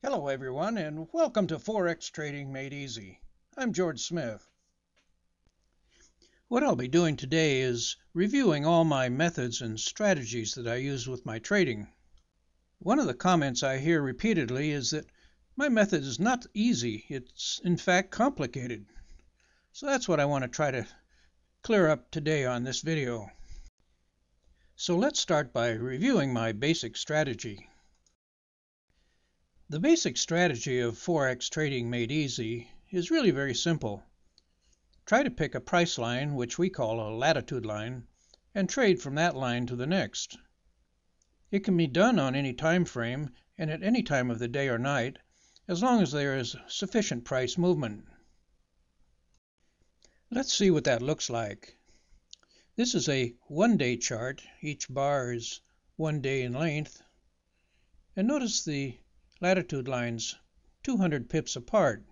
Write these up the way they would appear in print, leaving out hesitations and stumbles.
Hello everyone, and welcome to Forex Trading Made Easy. I'm George Smith. What I'll be doing today is reviewing all my methods and strategies that I use with my trading. One of the comments I hear repeatedly is that my method is not easy, it's in fact complicated. So that's what I want to try to clear up today on this video. So let's start by reviewing my basic strategy. The basic strategy of Forex Trading Made Easy is really very simple. Try to pick a price line, which we call a latitude line, and trade from that line to the next. It can be done on any time frame and at any time of the day or night, as long as there is sufficient price movement. Let's see what that looks like. This is a one-day chart. Each bar is 1 day in length. And notice the latitude lines 200 pips apart.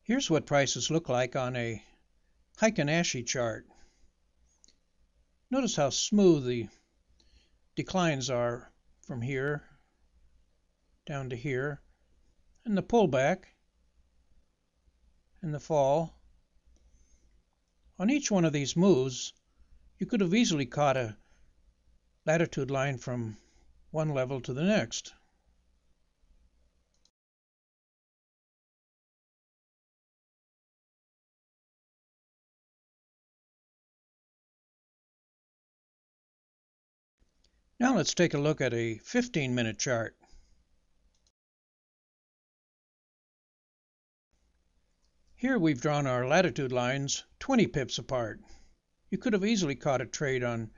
Here's what prices look like on a Heikin-Ashi chart. Notice how smooth the declines are from here down to here, and the pullback and the fall. On each one of these moves, you could have easily caught a latitude line from one level to the next. Now let's take a look at a 15-minute chart. Here we've drawn our latitude lines 20 pips apart. You could have easily caught a trade on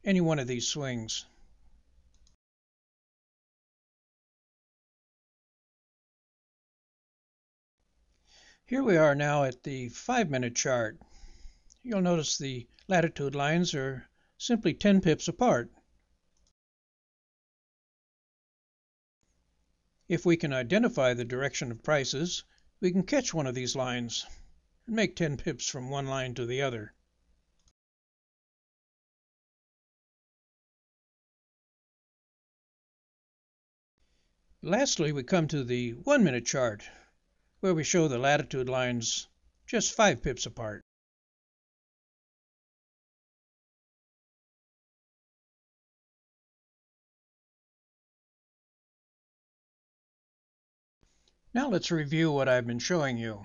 any one of these swings. Here we are now at the 5-minute chart. You'll notice the latitude lines are simply 10 pips apart. If we can identify the direction of prices, we can catch one of these lines and make 10 pips from one line to the other. Lastly, we come to the 1-minute chart, where we show the latitude lines just 5 pips apart. Now let's review what I've been showing you.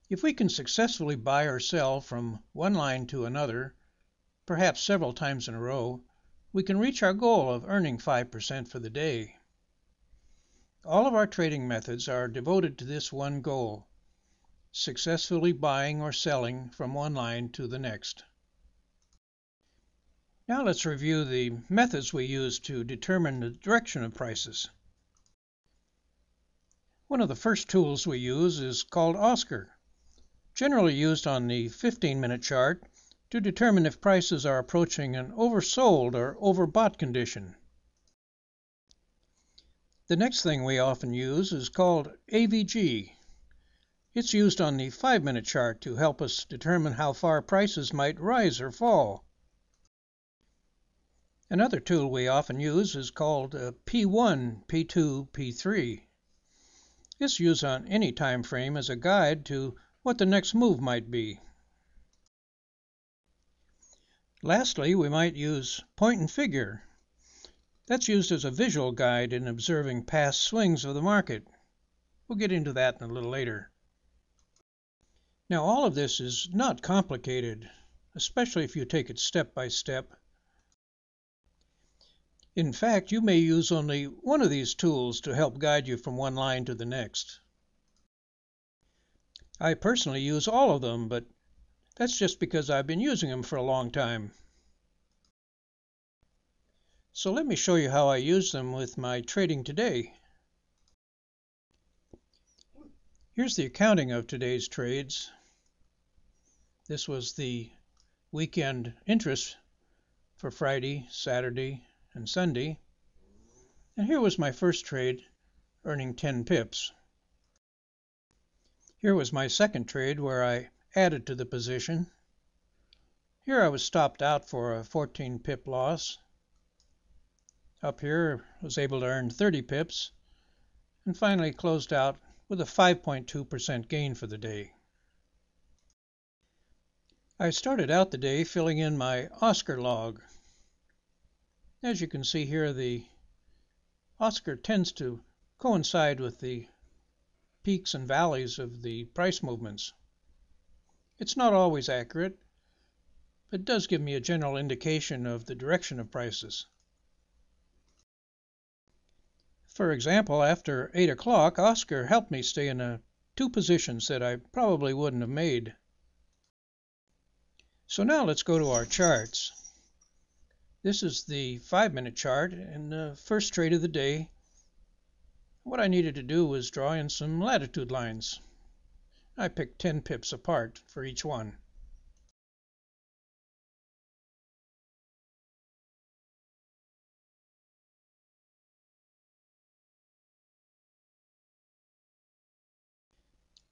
If we can successfully buy or sell from one line to another, perhaps several times in a row, we can reach our goal of earning 5% for the day. All of our trading methods are devoted to this one goal, successfully buying or selling from one line to the next. Now let's review the methods we use to determine the direction of prices. One of the first tools we use is called Oscar, generally used on the 15-minute chart to determine if prices are approaching an oversold or overbought condition. The next thing we often use is called AVG. It's used on the 5-minute chart to help us determine how far prices might rise or fall. Another tool we often use is called P1, P2, P3. This is used on any time frame as a guide to what the next move might be. Lastly, we might use point and figure. That's used as a visual guide in observing past swings of the market. We'll get into that a little later. Now, all of this is not complicated, especially if you take it step by step. In fact, you may use only one of these tools to help guide you from one line to the next. I personally use all of them, but that's just because I've been using them for a long time. So let me show you how I use them with my trading today. Here's the accounting of today's trades. This was the weekend interest for Friday, Saturday, and Sunday. And here was my first trade, earning 10 pips. Here was my second trade where I added to the position. Here I was stopped out for a 14 pip loss. Up here I was able to earn 30 pips and finally closed out with a 5.2% gain for the day. I started out the day filling in my Oscar log. As you can see here, the Oscar tends to coincide with the peaks and valleys of the price movements. It's not always accurate, but it does give me a general indication of the direction of prices. For example, after 8 o'clock, Oscar helped me stay in two positions that I probably wouldn't have made. So now let's go to our charts. This is the 5-minute chart and the first trade of the day. What I needed to do was draw in some latitude lines. I picked 10 pips apart for each one.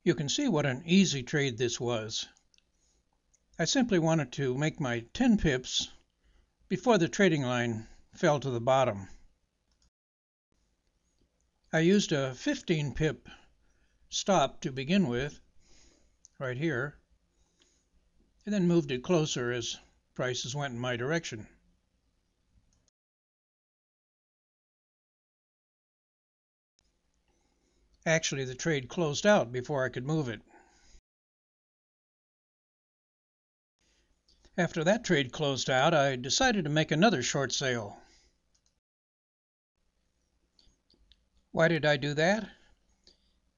You can see what an easy trade this was. I simply wanted to make my 10 pips before the trading line fell to the bottom. I used a 15 pip stop to begin with, right here, and then moved it closer as prices went in my direction. Actually, the trade closed out before I could move it. After that trade closed out, I decided to make another short sale. Why did I do that?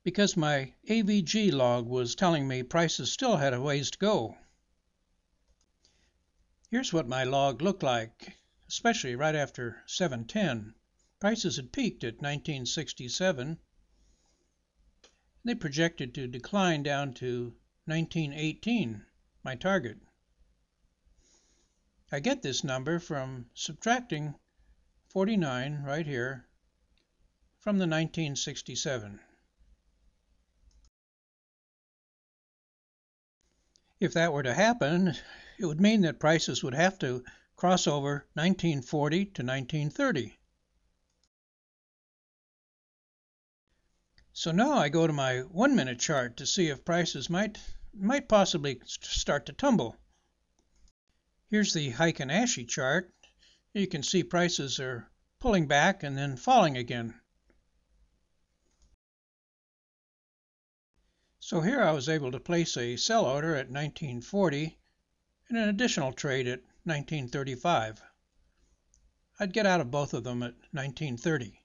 Because my AVG log was telling me prices still had a ways to go. Here's what my log looked like, especially right after 710. Prices had peaked at 1967. They projected to decline down to 1918, my target. I get this number from subtracting 49 right here from the 1967. If that were to happen, it would mean that prices would have to cross over 1940 to 1930. So now I go to my 1-minute chart to see if prices might possibly start to tumble. Here's the Heiken Ashi chart. You can see prices are pulling back and then falling again. So here I was able to place a sell order at 1940 and an additional trade at 1935. I'd get out of both of them at 1930.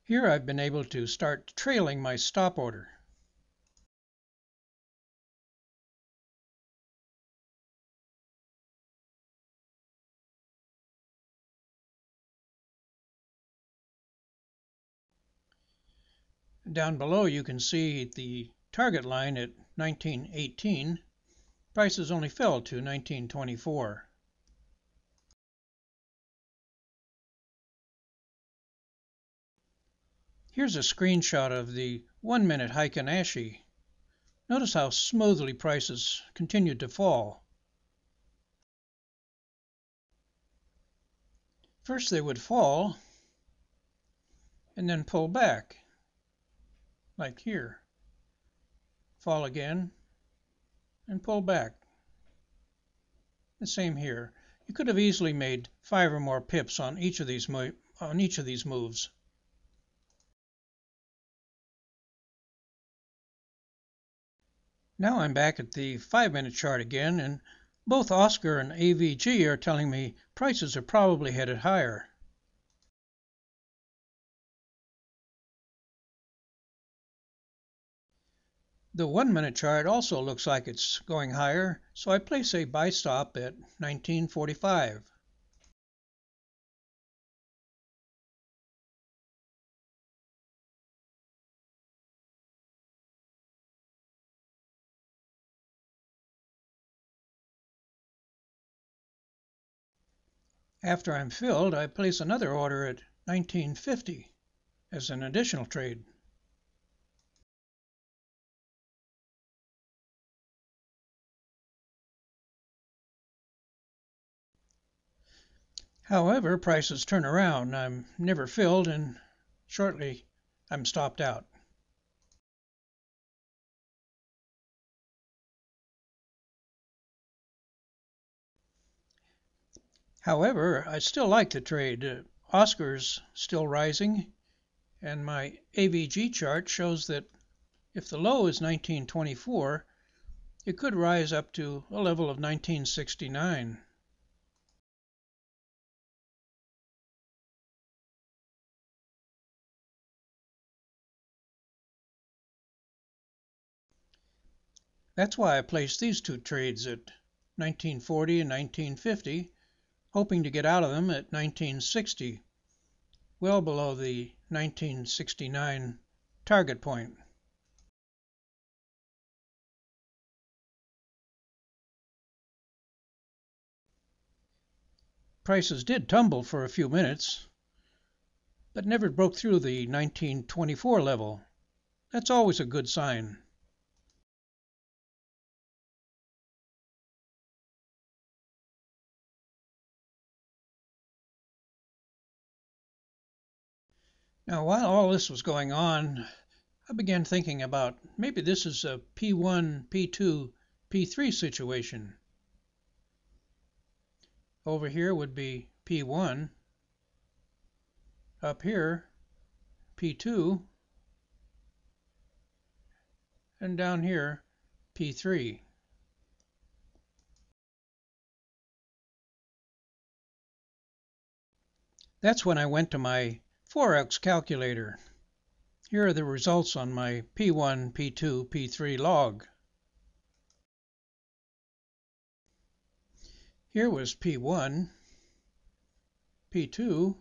Here I've been able to start trailing my stop order. Down below you can see the target line at 1918. Prices only fell to 1924. Here's a screenshot of the 1-minute Heiken Ashi. Notice how smoothly prices continued to fall. First they would fall and then pull back, like here. Fall again and pull back. The same here. You could have easily made 5 or more pips on each of these moves. Now I'm back at the 5-minute chart again, and both Oscar and AVG are telling me prices are probably headed higher. The 1-minute chart also looks like it's going higher, so I place a buy stop at 1945. After I'm filled, I place another order at 1950 as an additional trade. However, prices turn around. I'm never filled, and shortly I'm stopped out. However, I still like to trade. Oscar's still rising, and my AVG chart shows that if the low is 1924, it could rise up to a level of 1969. That's why I placed these two trades at 1940 and 1950, hoping to get out of them at 1960, well below the 1969 target point. Prices did tumble for a few minutes, but never broke through the 1924 level. That's always a good sign. Now, while all this was going on, I began thinking about maybe this is a P1, P2, P3 situation. Over here would be P1, up here P2, and down here P3. That's when I went to my Forex calculator. Here are the results on my P1, P2, P3 log. Here was P1, P2,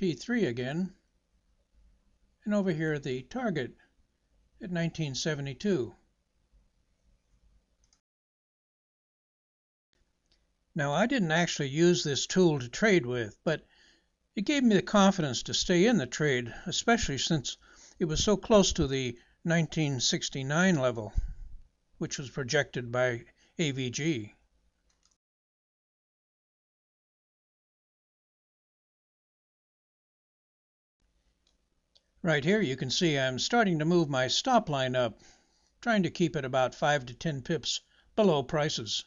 P3 again, and over here the target at 1972. Now, I didn't actually use this tool to trade with, but it gave me the confidence to stay in the trade, especially since it was so close to the 1969 level, which was projected by AVG. Right here you can see I'm starting to move my stop line up, trying to keep it about 5 to 10 pips below prices.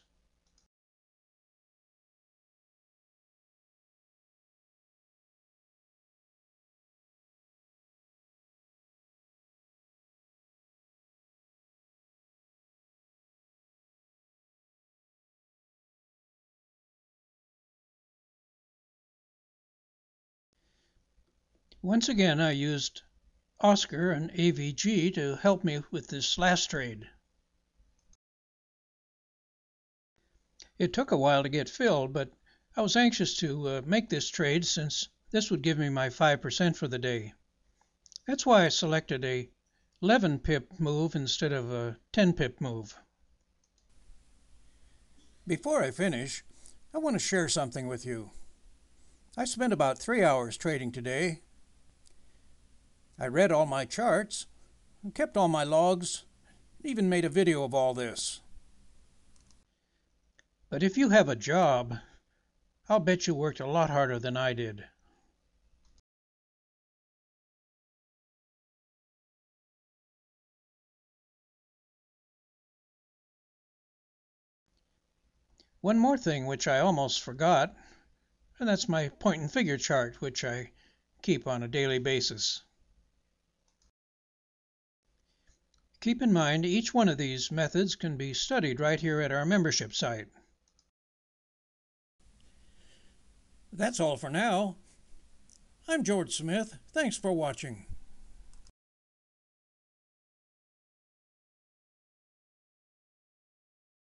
Once again, I used Oscar and AVG to help me with this last trade. It took a while to get filled, but I was anxious to make this trade since this would give me my 5% for the day. That's why I selected a 11 pip move instead of a 10 pip move. Before I finish, I want to share something with you. I spent about 3 hours trading today. I read all my charts, kept all my logs, even made a video of all this. But if you have a job, I'll bet you worked a lot harder than I did. One more thing which I almost forgot, and that's my point and figure chart, which I keep on a daily basis. Keep in mind, each one of these methods can be studied right here at our membership site. That's all for now. I'm George Smith. Thanks for watching.